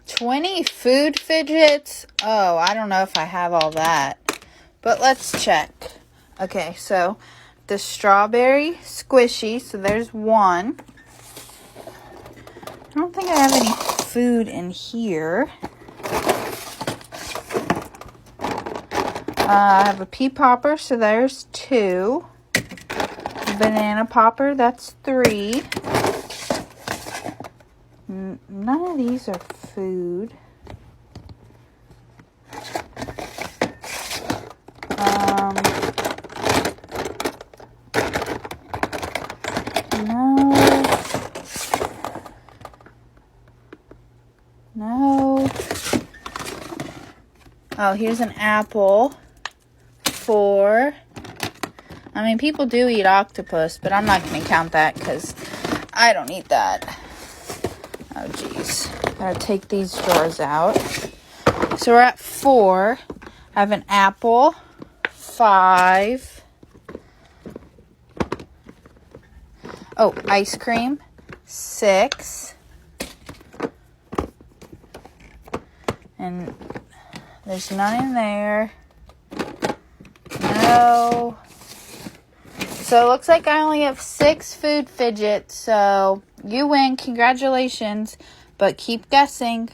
20 food fidgets? Oh, I don't know if I have all that. But let's check. Okay, so the strawberry squishy. So there's one. I don't think I have any food in here. I have a pea popper, so there's 2. Banana popper, that's 3. None of these are food. No. Oh, here's an apple. 4. I mean, people do eat octopus, but I'm not going to count that because I don't eat that. Oh, geez. Gotta take these drawers out. So we're at 4. I have an apple. 5. Oh, ice cream. 6. And there's none in there. No. So it looks like I only have 6 food fidgets. So you win. Congratulations. But keep guessing.